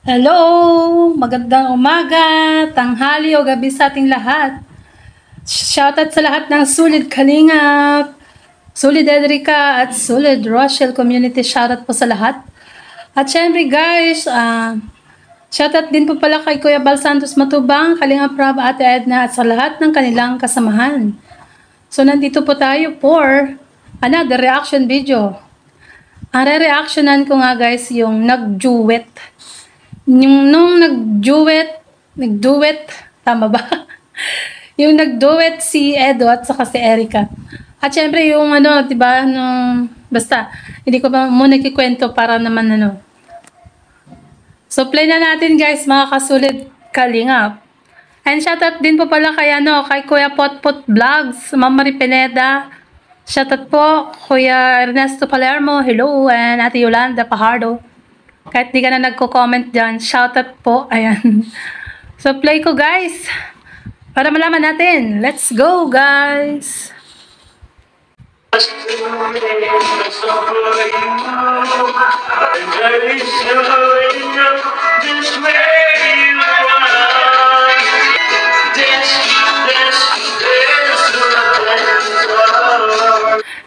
Hello! Magandang umaga, tanghali o gabi sa ating lahat. Shoutout sa lahat ng Sulid Kalingap, Sulid Edrica at Sulid Rochelle Community. Shoutout po sa lahat. At syempre guys, shoutout din po pala kay Kuya Bal Santos Matubang, Kalingap Rob, Ate Edna at sa lahat ng kanilang kasamahan. So nandito po tayo for another reaction video. Ang re-reactionan ko nga guys yung nag-duet. Nung nag-duet, tama ba? Yung nag-duet si Edo at saka si Erica. At syempre yung ano, 'di ba, basta hindi ko pa muna kikwento para naman ano. So play na natin guys, mga kasulid Kalingap. And shoutout din po pala kay kay Kuya Potpot Vlogs, Ma'am Marie Pineda. Shoutout po Kuya Ernesto Palermo, hello, and Ate Yolanda Pajardo. Kahit di ka na nagko-comment dyan, shoutout po. Ayan. So, play ko guys. Para malaman natin. Let's go guys.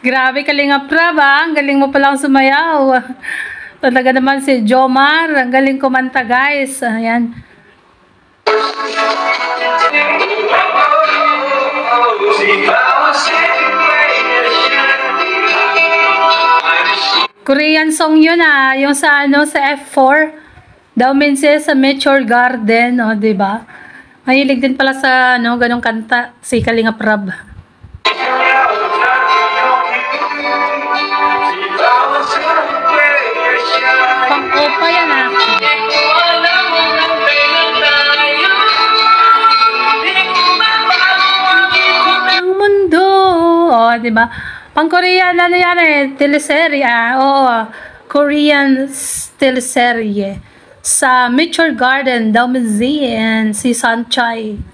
Grabe Kalingap Rob, ang galing mo palang sumayaw. Talaga naman si Jomar, ang galing kumanta guys. Ayan. Korean song yun yung sa sa F4. Daw minsan sa Mature Garden, oh, 'di ba? Mahilig din pala sa ganong kanta si Kalingap Rob. Pang-opa yan Ang mundo. Oh, di ba? Pang-Korean yan teleserye. Oo, Korean teleserye. Sa Mature Garden, daw and si Sunchai.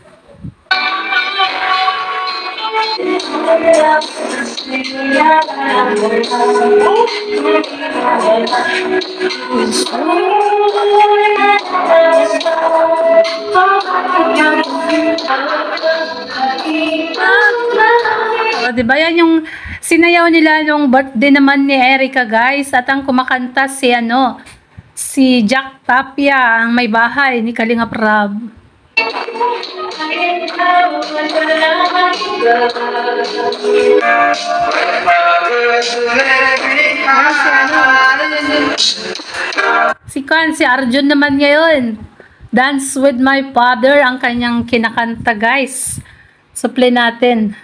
Diba yan yung sinayaw nila nung birthday naman ni Erica guys, at ang kumakanta si si Jack Tapia, ang may bahay ni Kalingap Rob. Si Arjun naman ngayon. Dance with My Father ang kanyang kinakanta guys. So play natin.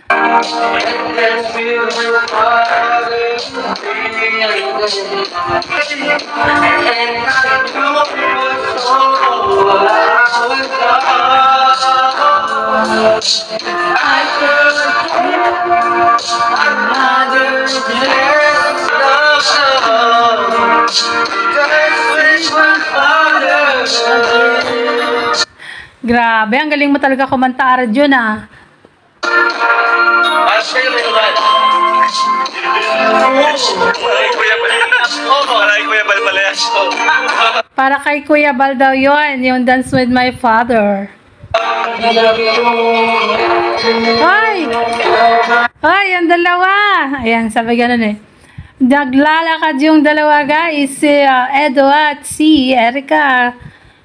Grabe, ang galing mo talaga kumanta, Arjun Para kay Kuya Bal daw yun, yung Dance with My Father. Ay, yung dalawa. Ayan, sabi ganun naglalakad yung dalawa guys, si Edo at si Erica.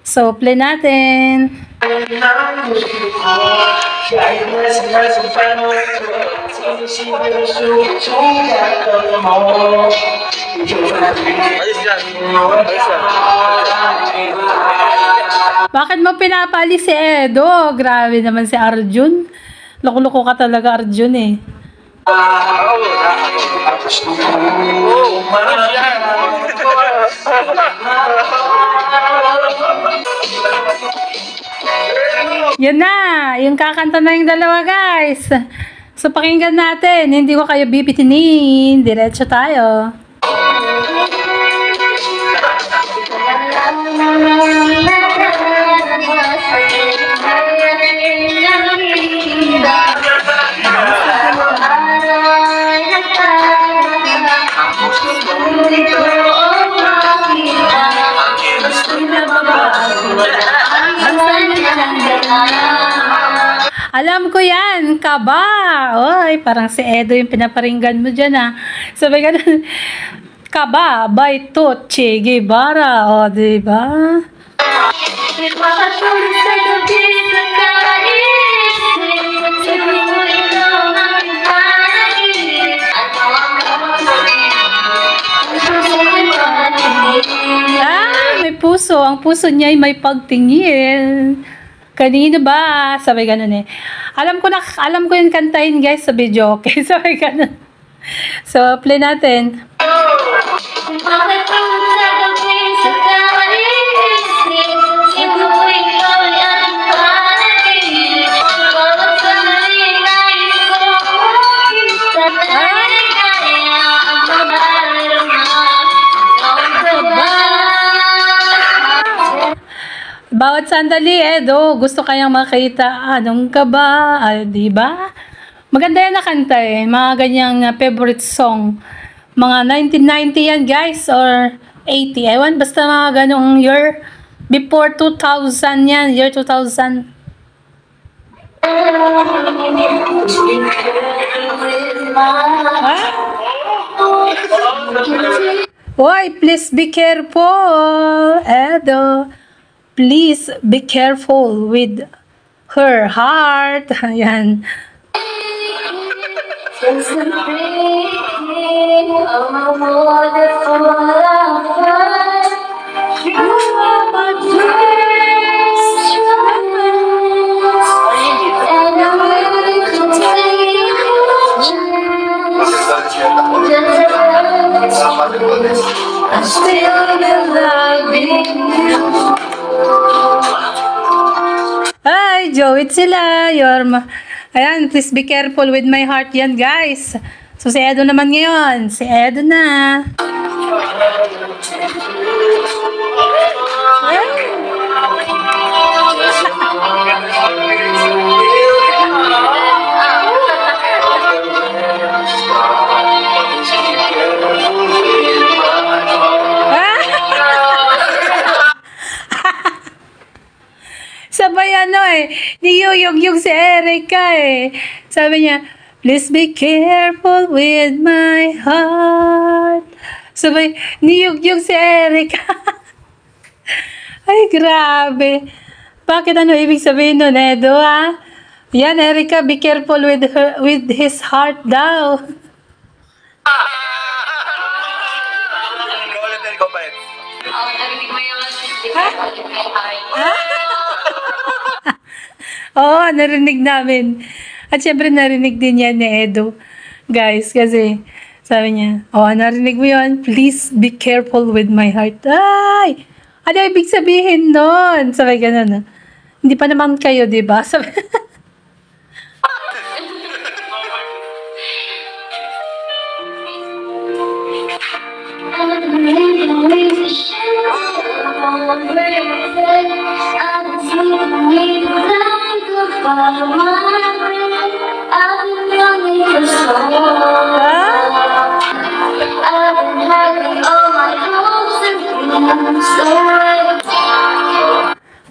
So, play natin. Bakit mo pinapali si Edo? Grabe naman si Arjun. Loko-loko ka talaga, Arjun Yan na, yung kakanta na yung dalawa guys. So pakinggan natin, hindi ko kayo bibitinin, diretso tayo. Alam ko yan, kaba. Oy, parang si Edo yung pinaparinggan mo dyan, ha. Sabi ganun, kaba by to Che Guevara. O, diba? Nagpapatulog sa gabi sa kaisip, sabi mo ikaw ang panaginip. Ano ang may puso. Ang puso niya ay may pagtingin. Kanino ba? Sabi ganun eh. Alam ko yung kantahin guys sa video. Okay, sabi ganun. So, play natin. Bawat sandali, Edo, gusto kayang makita, anong ka ba? Di ba? Maganda yan na kanta eh. Mga ganyang favorite song. Mga 1990 yan, guys, or 80. Ewan, basta mga ganong year. Before 2000 yan, year 2000. Boy, please be careful, Edo. Please be careful with her heart. Ayan. I'm still in love with you. Ay, Joey sila. Ayan, please be careful with my heart yan, guys. So, si Edo naman ngayon. Si Edo na. Sabay niyuyug-yug si Erica eh. Sabi niya, please be careful with my heart. Sabay, niyug-yug si Erica. Ay, grabe. Bakit ibig sabihin nun, Edo, ha? Yan, Erica, be careful with his heart daw. Oo, narinig namin. At syempre narinig din yan ni Edo. Guys, kasi sabi niya, narinig mo yun? Please be careful with my heart. Ay! Ano ibig sabihin nun? Sabi ganun. Hindi pa naman kayo, diba? Sabi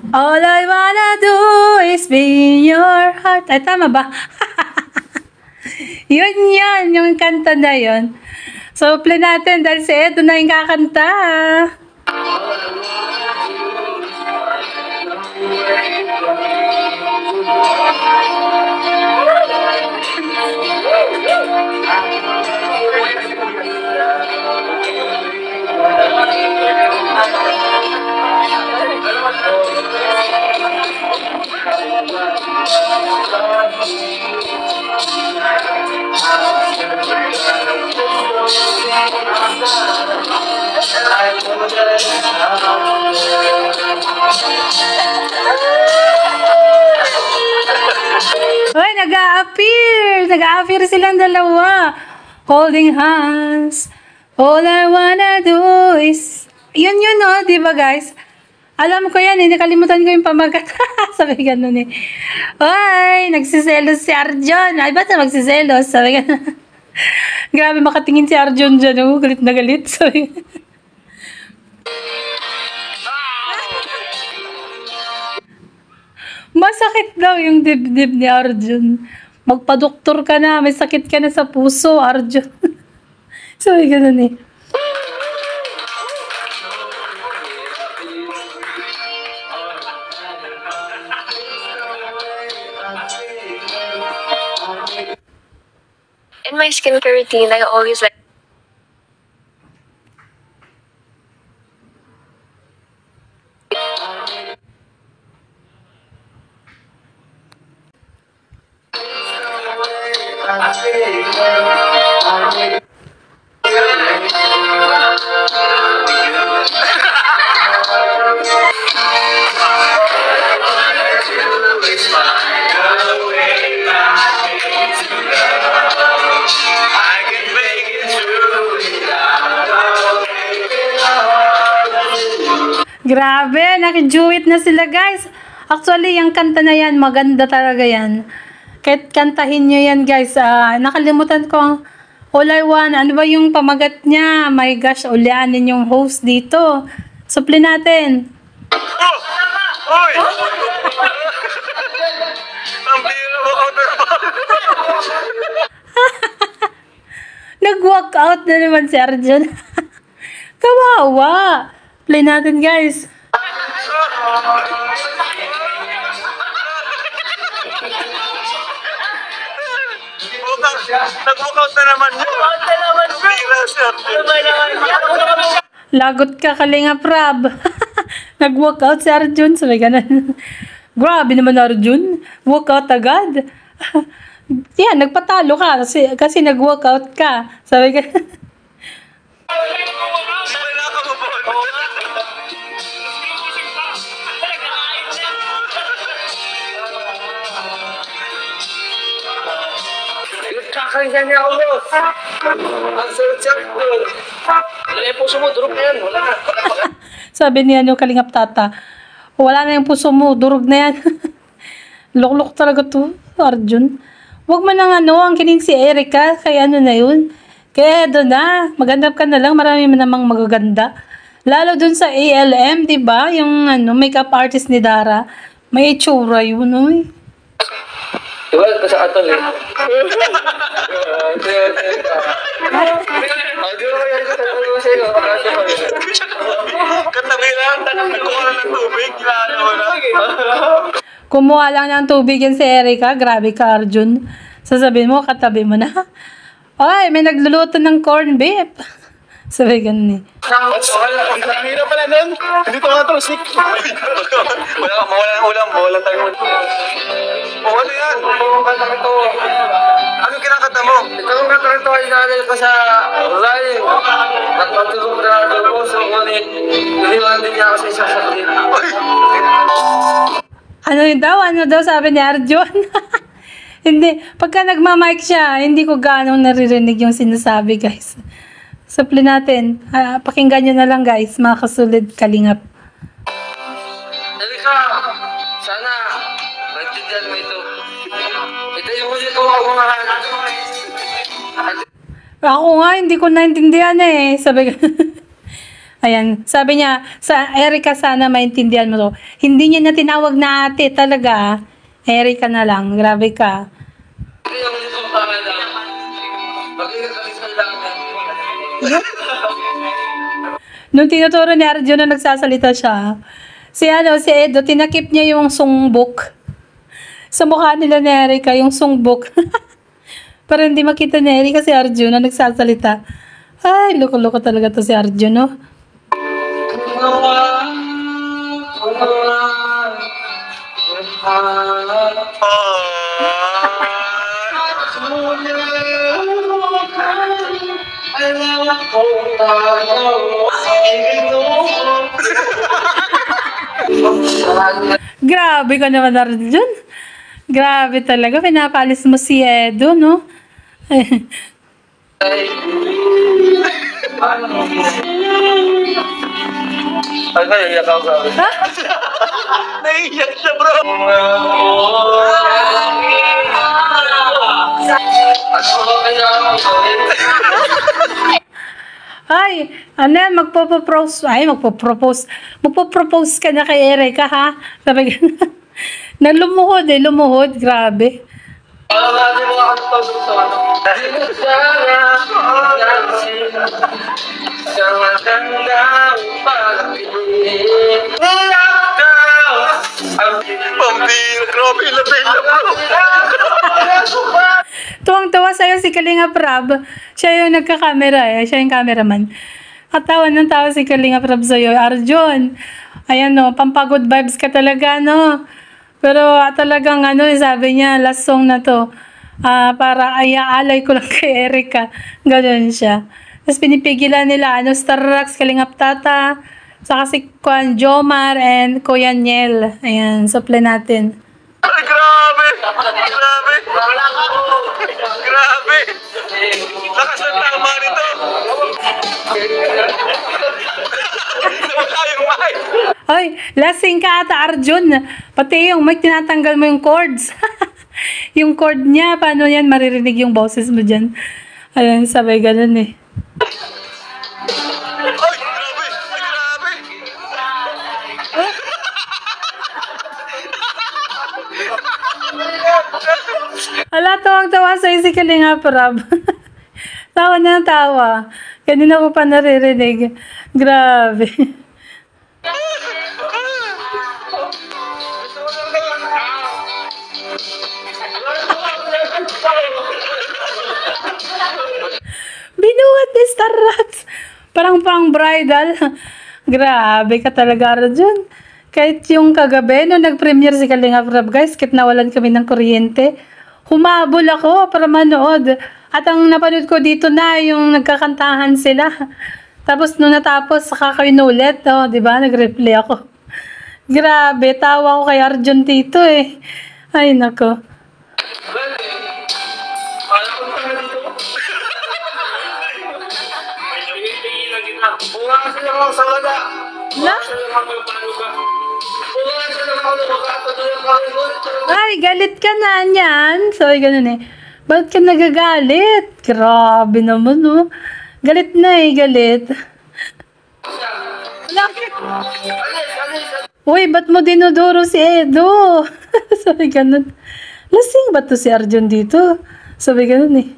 all I wanna do is be in your heart. Ay, tama ba? Yun, yung kanta na yun. So, play natin dahil si Edo na yung kakanta. Uy, nag-a-appear silang dalawa. Holding hands. All I wanna do is... Yun, di ba guys? Alam ko yan, nakalimutan ko yung pamagat. Sabi ganun eh. Uy, nagsiselos si Arjon. Ay, ba't na magsiselos? Sabi ganun. Grabe, makatingin si Arjon dyan. Galit na galit. Sabi Masakit daw yung dibdib ni Arjun. Magpa-doktor ka na, may sakit ka na sa puso, Arjun. So, ganun eh. In my skincare routine, I always like Grabe, nakijuwit na sila guys. Actually, yung kanta na yan, maganda talaga yan. Kahit kantahin nyo yan guys. Nakalimutan ko ang All I Want. Ano ba yung pamagat niya? My gosh, ulianin yung host dito. Supli natin. Uy! Ang bira mo out na Nag-walk out na naman si Arjun. Kawawa. Play natin guys. Nag-walkout na naman yun. Bira siya. Lagot ka, Kalingap Rab. Nag-walk out si Arjun. Sabi ganun. Grabe naman Arjun. Walk out agad. Yan, nagpatalo ka kasi nag-walk out ka. Sabi ganun. Wala ka mo ba? Kakalisan niya ako, boss. Ang sarap-sarap ko. Wala yung puso mo, durog na yan. Wala na. Sabi niya yung Kalingap Tata, wala na yung puso mo, durog na yan. Lok-lok talaga to, Arjun. Huwag mo nang ang kinig si Erica, kaya ano na yun. Kaya doon na, magandap ka na lang, marami namang magaganda. Lalo dun sa ALM, di ba? Yung makeup artist ni Dara, may itsura yun, uy. Diba, kasi atol eh. Katabi lang, nagkuha lang ng tubig. Kumuha lang ng tubig yan si Erica, grabe ka Arjun. Sasabihin mo, katabi mo na. Ay, may nagluluto ng corn beef. Sabi ganun eh. Ang hirap pala nun. Hindi tumatrusik. Mawala ng ulam. Mawala tayo. Ano yan? Anong kinakanta mo? Ito ang katarito ay nanay ko sa online. Nagpatulong na ako sa ngunit. Niliwan din niya ako sa isang sakit. Ano daw sabi ni Arjun? Hindi, pagka nagmamic siya, hindi ko ganong naririnig yung sinasabi guys. Supli natin. Pakinggan nyo na lang guys, mga kasulid Kalingap. Erika, sana maintindihan mo ito. Ito yung huli ko ako mahal. Ako nga, hindi ko naintindihan eh. Sabi Ayan, sabi niya, sa Erica sana maintindihan mo to. Hindi niya na tinawag na ate talaga. Erica na lang, grabe ka. Ito yung huli kong pangalan. Mag-ingat kami sa langan. Nung tinuturo ni Arjun na nagsasalita siya, si Edo, tinakip niya yung songbok. Sa mukha nila ni Erica, yung songbok. Para hindi makita ni Erica si Arjun na nagsasalita. Ay, loko-loko talaga to si Arjun, no? Grabe ka naman, Arjun. Grabe talaga. Pinapalis mo si Edo, no? Ay, naiiyak ako sabi. Naiiyak siya, bro. Ay, ano yan, magpo-propose ka na kay Erica, ha? Sabi Nalumuhod lumuhod. Grabe. Alam natin mga kantog sa ano. Sa magandang pag-ibig. Pambira, grabe, labela, bro. Tuwang-tuwa sa'yo si Kalinga Prab. Siya yung nagka-camera siya yung cameraman. Katawan ng tawa si Kalinga Prab sa'yo. Arjun, ayan no, pampagod vibes ka talaga no. Pero talagang sabi niya, last song na to. Para alay ko lang kay Erica. Ganun siya. Tapos pinipigilan nila, Starrax, Kalingap Tata, saka si Juan Jomar and Kuya Niel. Ayan, supply natin. Ay, grabe! Grabe! Grabe! Lakas ng tama nito! Nawala yung mic! Hoy, lasing ka ata, Arjun. Pati yung mic, tinatanggal mo yung chords. Yung chord niya, paano yan maririnig yung boses mo dyan? Ayan, sabay ganun eh. Ay, grabe! Ay, grabe! Ala, tawang-tawa sa si Kalinga Prab. Tawa na tawa. Kanina ko pa naririnig. Grabe. Binuhat ni Starrax. Parang pang bridal. Grabe ka talaga, Arjun. Kahit yung kagabi, nung nag-premiere si Kalinga Prab, guys, kahit nawalan kami ng kuryente, humabol ako para manood. At ang napanood ko dito na, yung nagkakantahan sila. Tapos nung natapos, saka kayo inulit, di ba? Nag-replay ako. Grabe, tawa ko kay Arjun dito eh. Ay, nako. Bunga kasi naman sa wala. La? Ay, galit ka na niyan. So, ganun eh. Ba't ka nagagalit? Grabe naman, oh. Galit na eh, galit. Uy, ba't mo dinuduro si Edo? Sabi ganun. Lasing ba to si Arjun dito? Sabi ganun eh.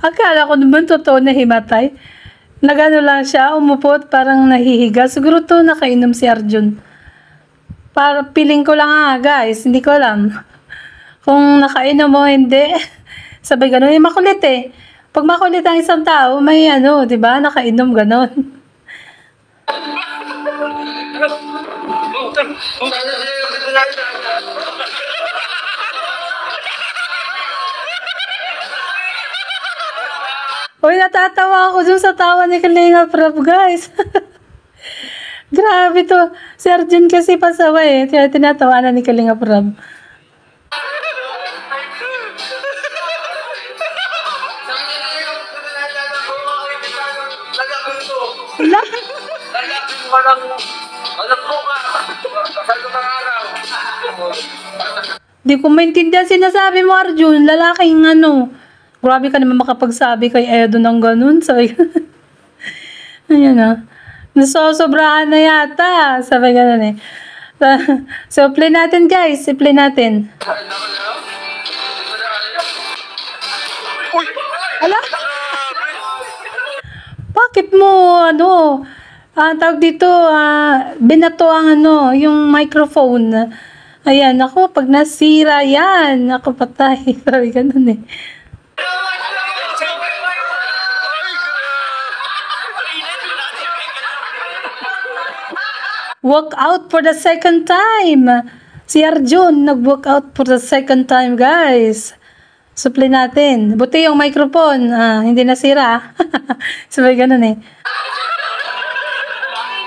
Akala ko naman totoo na himatay. Nagano lang siya, umupot, parang nahihiga. Siguro to nakainom si Arjun. Para piling ko lang guys, hindi ko alam. Kung nakainom mo, hindi. Sabay gano'n, makulit eh. Pag makulit ang isang tao, may di ba, nakainom gano'n. Uy, natatawa ako dun sa tawa ni Kalinga Prab, guys. Grabe to. Si Arjun kasi pasaway eh. Kaya tinatawanan ni Kalinga Prab. Wala. Di ko maintindihan sinasabi mo, Arjun. Lalaking grabe ka naman makapagsabi kay Edo ng ganun. Sabi ayan nasosobrahan na yata. Sabi ganun eh. So, play natin guys. I-play natin. Uy! Ala? Bakit mo, tawag dito, binato ang yung microphone. Ayan, ako, pag nasira yan, ako patay. Sabi ganun eh. Walk out for the second time. Si Arjun nag-walk out for the second time, guys. Supply natin. Buti yung microphone. Hindi nasira. Sabay ganun eh.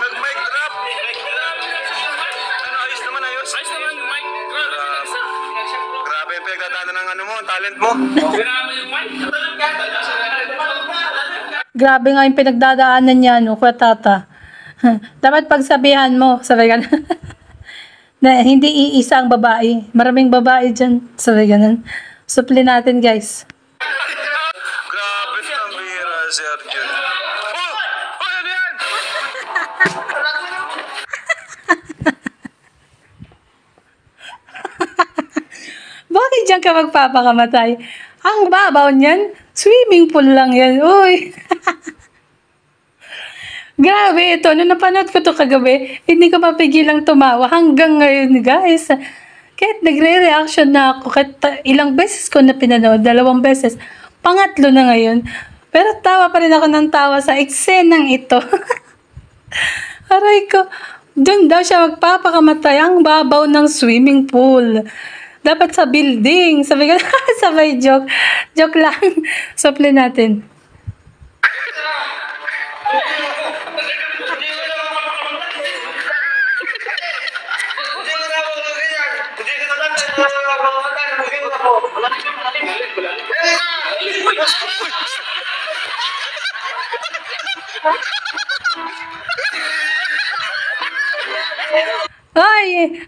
Nag-mic drop. Ayos naman, ayos. Ayos naman, mic. Grabe yung pagkadaanan ng mo, talent mo. Grabe nga yung pinagdadaanan niya, Kuya Tata. Dapat pagsabihan mo, sabi ka na. Na hindi iisa ang babae. Maraming babae dyan. Sabi ganun. Supli natin, guys. Grabe ang bihira si Arjun. Oh! Oh, ano yan? Bakit dyan ka magpapakamatay? Ang babaw niyan, swimming pool lang yan. Uy! Grabe ito. Nung napanood ko to kagabi, hindi ko mapigilang tumawa hanggang ngayon, guys. Kahit nagre-reaction na ako, kahit ilang beses ko na pinanood, 2 beses, pangatlo na ngayon. Pero tawa pa rin ako ng tawa sa eksenang ito. Aray ko, doon daw siya magpapakamatay, ang babaw ng swimming pool. Dapat sa building. Sabi ko, sabay joke. Joke lang. Supli natin. Ay!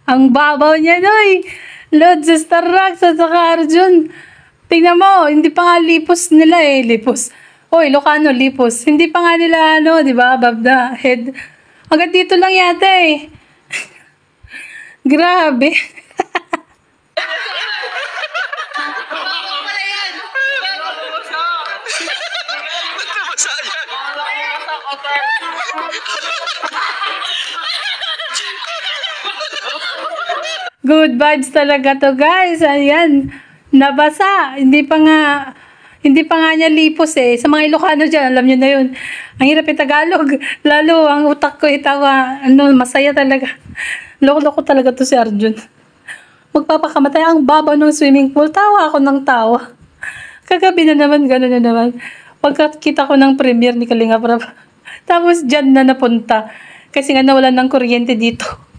Ang babaw niya, noy. Lord, sa Starbucks at saka Arjun. Tingnan mo, hindi pa nga lipos nila eh. Lipos. Oy, Ilocano, lipos. Hindi pa nga nila, ano, di ba, above the head. Hanggang dito lang yata eh. Grabe. Good vibes talaga to, guys. Ayan. Nabasa. Hindi pa nga niya lipos eh. Sa mga Ilocano dyan, alam nyo na yun. Ang hirap yung Tagalog. Lalo, ang utak ko itawa. Masaya talaga. Loko-loko talaga to si Arjun. Magpapakamatay ang babaw ng swimming pool. Tawa ako ng tawa. Kagabi na naman, gano'n na naman. Pagkakita ko ng premiere ni Kalinga Prab. Tapos dyan na napunta. Kasi nga nawalan ng kuryente dito.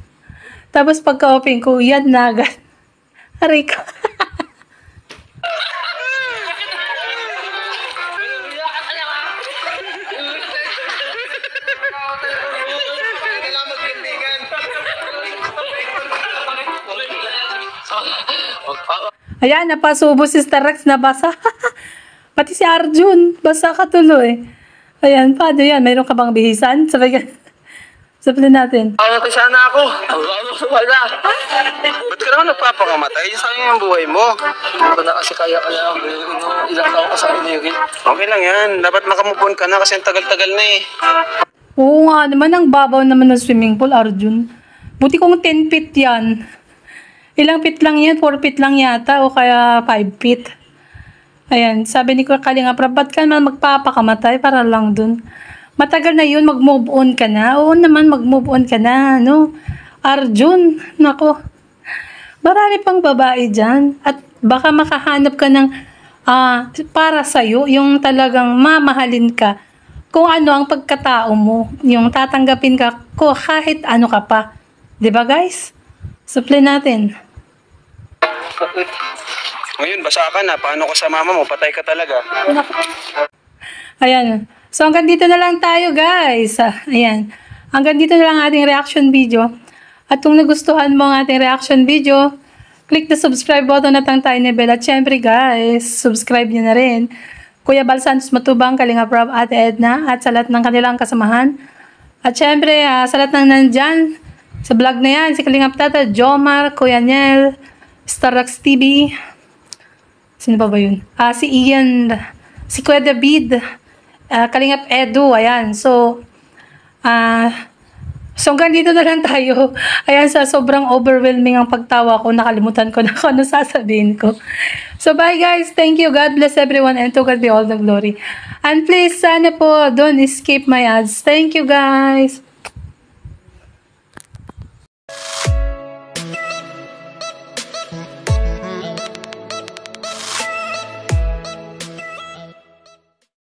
Tapos pagka-open ko, yan na agad. Aray ko. Ayan, napasubo si Starbucks na basa. Pati si Arjun, basa ka tuloy. Ayan, paano yan? Mayroon ka bang bihisan? Sabi natin. Sana ako. Wala. Ba't ka naman nagpapakamatay? Sayang yung buhay mo. Hindi na kasi kaya ka lang. Ilang taon ka sa inyo. Okay lang yan. Dapat makamupon ka na kasi ang tagal-tagal na eh. Oo nga naman, ang babaw naman ng swimming pool, Arjun. Buti kong 10 feet yan. Ilang feet lang yan? 4 feet lang yata o kaya 5 feet. Ayan, sabi ni Kalinga Prab, ba't ka naman magpapakamatay para lang dun? Matagal na yun, mag-move on ka na. Oo naman, mag-move on ka na, no? Arjun, nako. Marami pang babae dyan. At baka makahanap ka ng para sa'yo, yung talagang mamahalin ka. Kung ano ang pagkatao mo, yung tatanggapin ka kahit ano ka pa. 'Di ba, guys? Supli natin. Ngayon, basa ka na. Paano ko sa mama mo? Patay ka talaga. Ayan. So, hanggang dito na lang tayo, guys. Ayan. Hanggang dito na lang ating reaction video. At kung nagustuhan mo ang ating reaction video, click the subscribe button at ang tiny bell. At syempre, guys, subscribe nyo na rin. Kuya Bal Santos Matubang, Kalinga Prab, Ate Edna, at sa lahat ng kanilang kasamahan. At syempre, sa lahat ng nandyan, sa vlog na yan, si Kalinga Tata, Jomar, Kuya Nel, Starbucks TV, sino pa ba yun? Si Ian, si Kuya David, Kalingap Edu, ayan. So hanggang dito na lang tayo. Ayan, sa sobrang overwhelming ang pagtawa ko, nakalimutan ko na kung ano sasabihin ko. So bye guys, thank you, God bless everyone, and to God be all the glory. And please, sana po, don't escape my ads. Thank you guys.